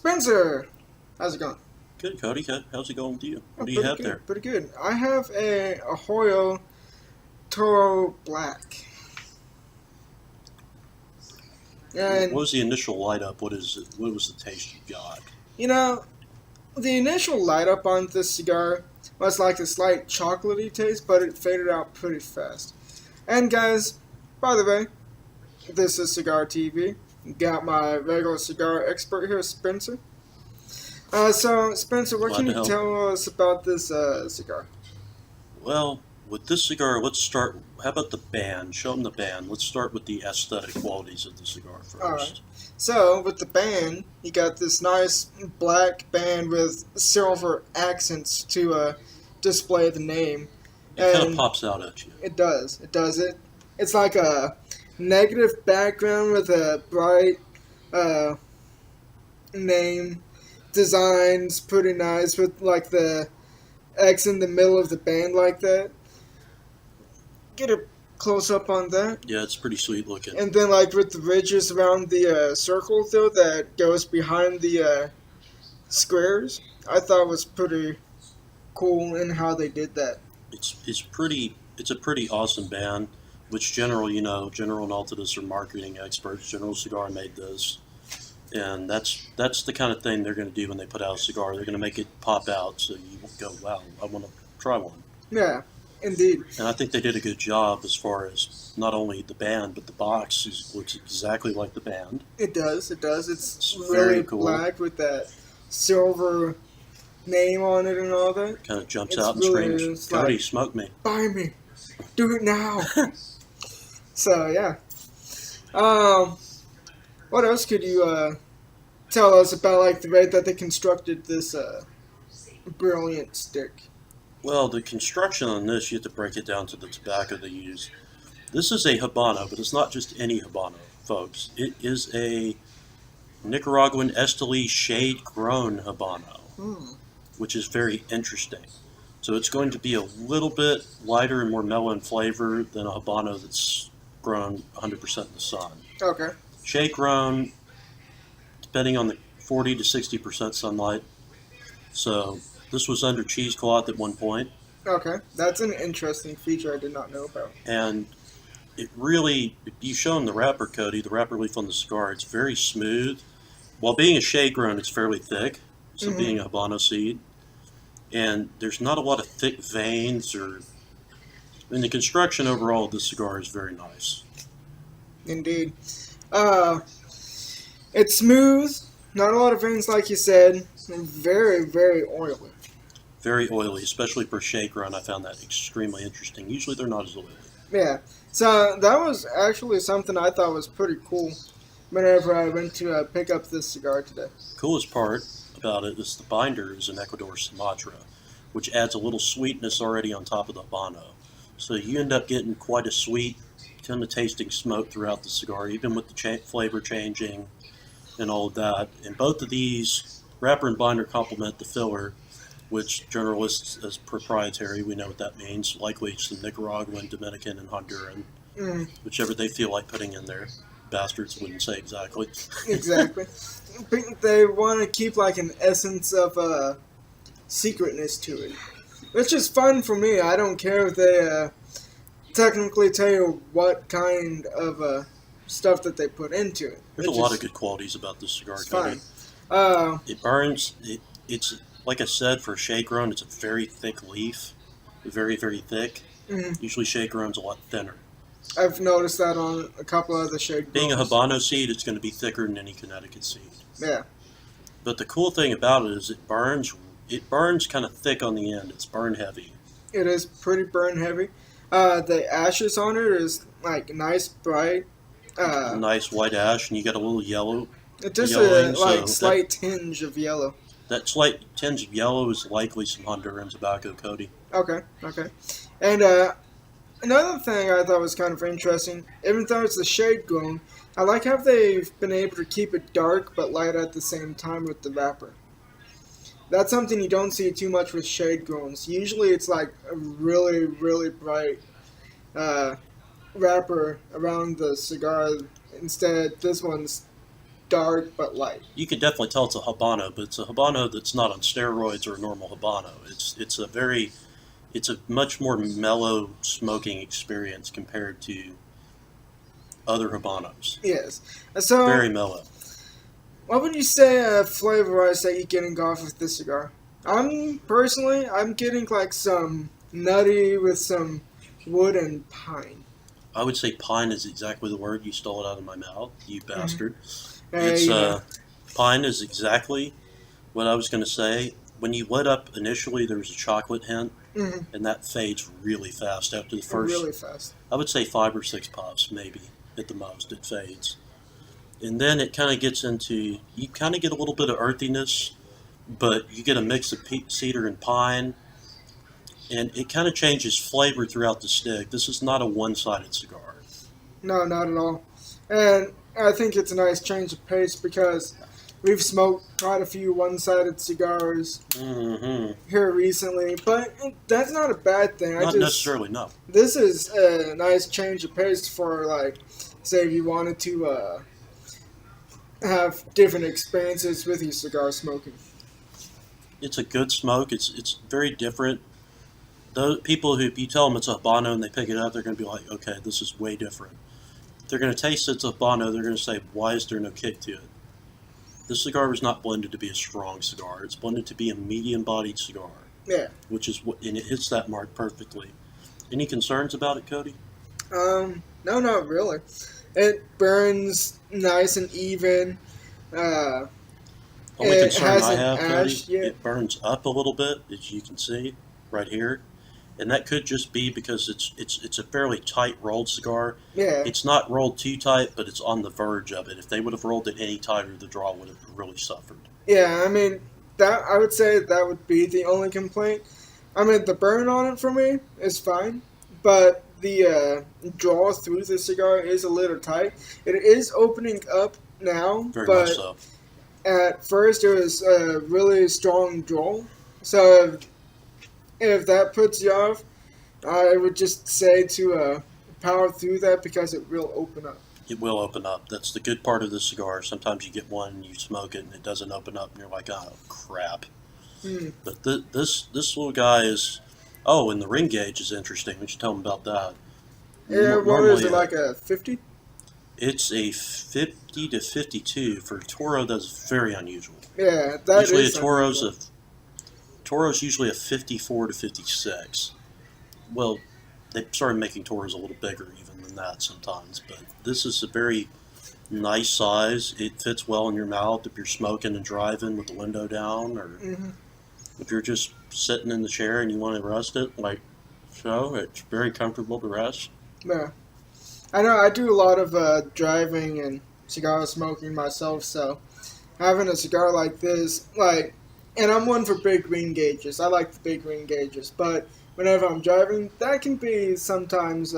Spencer, how's it going? Good, Cody. How's it going with you? Oh, What do you pretty have good, there? pretty good. I have a Hoyo Toro Black. What And, was the initial light up? What is it? What was the taste you got? you know, the initial light up on this cigar was like a slight chocolatey taste, but it faded out pretty fast. And, guys, by the way, this is Cigar TV. Got my regular cigar expert here, Spencer. So, Spencer, what Glad can to you help. tell us about this cigar? Well, with this cigar, let's start. How about the band? Show them the band. Let's start with the aesthetic qualities of the cigar Alright. first. So, with the band, you got this nice black band with silver accents to display the name. It kind of And pops out at you. it does. It does it. It's like a negative background with a bright uh, name. Designs pretty nice with like the X in the middle of the band like that. Get a close up on that. Yeah, it's pretty sweet looking. And then, like, with the ridges around the circle, though, that goes behind the squares, I thought was pretty cool in how they did that. It's pretty. It's a pretty awesome band. Which General and Altadis are marketing experts. General Cigar made this, and that's the kind of thing they're going to do when they put out a cigar. They're going to make it pop out, so you go, "Wow, I want to try one." Yeah, indeed. And I think they did a good job as far as not only the band, but the box looks exactly like the band. It does. It does. It's It's really very cool. black with that silver name on it and all that. Kind of jumps It's out and really- screams, it's "Cody, like- smoke me!" Buy me. Do it now. So, yeah. What else could you tell us about, like, the way that they constructed this brilliant stick? Well, the construction on this, you have to break it down to the tobacco they use. This is a Habano, but it's not just any Habano, folks. It is a Nicaraguan Esteli shade-grown Habano, which is very interesting. So it's going to be a little bit lighter and more mellow in flavor than a Habano that's grown 100% in the sun. Okay. Shade grown, depending on the 40 to 60% sunlight. So this was under cheesecloth at one point, Okay, that's an interesting feature I did not know about. and it really, if you show them the wrapper, Cody, the wrapper leaf on the cigar, it's very smooth. While being a shade grown, it's fairly thick, so Mhm. being a Habano seed. And there's not a lot of thick veins and the construction overall of this cigar is very nice. Indeed. Uh, it's smooth, not a lot of veins like you said, and very, very oily. Very oily, especially for shade grown. I found that extremely interesting. Usually they're not as oily. Yeah, so that was actually something I thought was pretty cool whenever I went to pick up this cigar today. Coolest part about it is the binder is an Ecuador Sumatra, which adds a little sweetness already on top of the Habano. So you end up getting quite a sweet, kind of tasting smoke throughout the cigar, even with the flavor changing and all of that. And both of these, wrapper and binder, complement the filler, which General lists as proprietary. We know what that means. Likely some Nicaraguan, Dominican, and Honduran, Mm, whichever they feel like putting in there. Bastards wouldn't say exactly. exactly. They want to keep like an essence of secretness to it, which is fun for me. I don't care if they technically tell you what kind of stuff that they put into it. There's a which lot is- of good qualities about this cigar, It's Cody. fine. It burns. It's like I said, for shade grown, it's a very thick leaf, very very thick. Mhm. Usually shade grown's a lot thinner. I've noticed that on a couple of the shade Being a grows. Habano seed, it's going to be thicker than any Connecticut seed. Yeah, But the cool thing about it is it burns. It burns kind of thick on the end. It's burn heavy. it is pretty burn heavy. The ashes on it is like nice bright. A nice white ash, and you got a little yellow. It's just yellowing, a so like that- slight tinge of yellow. That slight tinge of yellow is likely some Honduran tobacco, Cody. Okay, okay. And another thing I thought was kind of interesting, even though it's a shade grown, I like how they've been able to keep it dark but light at the same time with the wrapper. That's something you don't see too much with shade growns. Usually it's like a really, really bright wrapper around the cigar. Instead, this one's dark but light. You can definitely tell it's a Habano, but it's a Habano that's not on steroids or a normal Habano. It's a much more mellow smoking experience compared to other Habanos. Yes. So, Very mellow. what would you say flavor-wise that you're getting off of this cigar? I'm getting like some nutty with some wood and pine. I would say pine is exactly the word. You stole it out of my mouth, you bastard. It's You know. pine is exactly what I was going to say. When you lit up initially, there was a chocolate hint, Hmm. and that fades really fast after the first. Really fast. I would say 5 or 6 puffs, maybe at the most. It fades, and then it kind of gets into. You kind of get a little bit of earthiness, but you get a mix of cedar and pine, and it kind of changes flavor throughout the stick. This is not a one-sided cigar. No, not at all. And I think it's a nice change of pace because we've smoked quite a few one-sided cigars Mm-hmm. here recently, but that's not a bad thing. Not necessarily, no. This is a nice change of pace for, like, say if you wanted to have different experiences with your cigar smoking. It's a good smoke. It's very different. Those people who, if you tell them it's a Habano and they pick it up, they're going to be like, okay, this is way different. If they're going to taste it's a Habano, they're going to say, why is there no kick to it? This cigar was not blended to be a strong cigar. It's blended to be a medium-bodied cigar, Yeah. which is what, and it hits that mark perfectly. Any concerns about it, Cody? No, not really. It burns nice and even. Only It concern has I an have, Cody, ash, yeah. it burns up a little bit, as you can see right here, and that could just be because it's a fairly tight rolled cigar. Yeah. It's not rolled too tight, but it's on the verge of it. If they would have rolled it any tighter, the draw would have really suffered. Yeah, I mean, that I would say that would be the only complaint. I mean, the burn on it for me is fine, but the draw through the cigar is a little tight. It is opening up now, Very but much so. at first it was a really strong draw. So if that puts you off, I would just say to power through that because it will open up. It will open up. That's the good part of the cigar. Sometimes you get one and you smoke it and it doesn't open up and you're like, oh, crap. Hmm. But this little guy is... Oh, and the ring gauge is interesting. What you tell them about that? Yeah, what is it, like a 50? It's a 50 to 52. For a Toro, that's very unusual. Yeah, that Usually is a Toro's unusual. Toro's usually a 54 to 56. Well, they started making Toros a little bigger even than that sometimes, but this is a very nice size. It fits well in your mouth if you're smoking and driving with the window down, or Mhm. if you're just sitting in the chair and you want to rest it, like so. It's very comfortable to rest. Yeah. I know I do a lot of driving and cigar smoking myself, so having a cigar like this, like, and I'm one for big ring gauges. I like the big ring gauges, but whenever I'm driving, that can be sometimes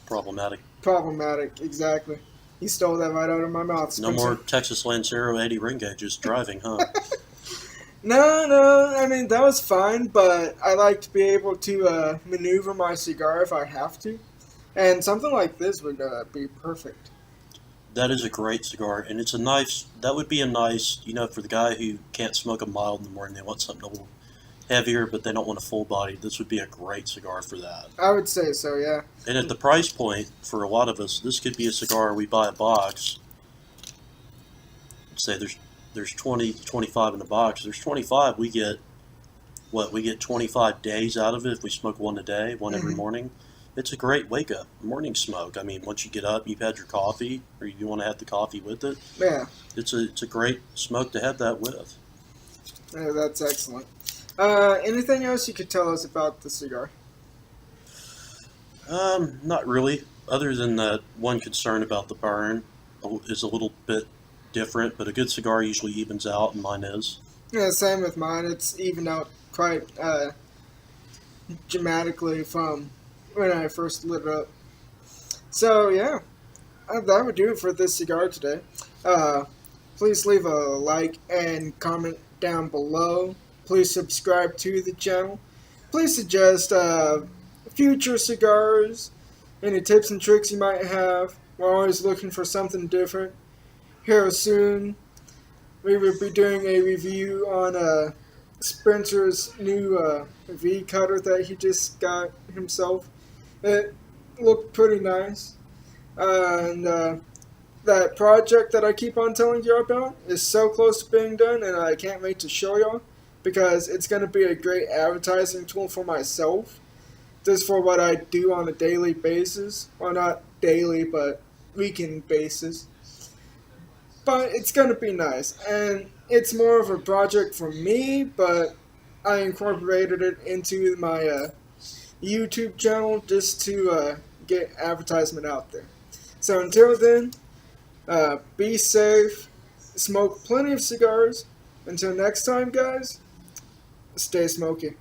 Problematic. problematic. Exactly. You stole that right out of my mouth, No Spencer. more Texas Lancero 80 ring gauges driving, huh? No. I mean that was fine, but I like to be able to maneuver my cigar if I have to, and something like this would be perfect. That is a great cigar, and it's a nice. That would be a nice, for the guy who can't smoke a mild in the morning. They want something a little heavier, but they don't want a full body. This would be a great cigar for that. I would say so. Yeah. And at the price point, for a lot of us, this could be a cigar we buy a box. Say there's 20, 25 in the box. There's 25. We get 25 days out of it if we smoke one a day, one every Mhm. morning. It's a great wake up morning smoke. I mean, once you get up, you've had your coffee, or you want to have the coffee with it. Yeah. It's a great smoke to have that with. Yeah, that's excellent. Anything else you could tell us about the cigar? Not really. Other than that, one concern about the burn is a little bit different, but a good cigar usually evens out, and mine is. Yeah, same with mine. It's evened out quite dramatically from when I first lit it up. So yeah, that would do it for this cigar today. Please leave a like and comment down below. Please subscribe to the channel. Please suggest future cigars, any tips and tricks you might have. We're always looking for something different. here soon we will be doing a review on Spencer's new V cutter that he just got himself. It looked pretty nice. And that project that I keep on telling you about is so close to being done, and I can't wait to show y'all because it's going to be a great advertising tool for myself, just for what I do on a daily basis. Well, not daily, but weekend basis. But it's going to be nice, and it's more of a project for me, but I incorporated it into my YouTube channel just to get advertisement out there. So until then, be safe, smoke plenty of cigars. Until next time, guys, stay smoky.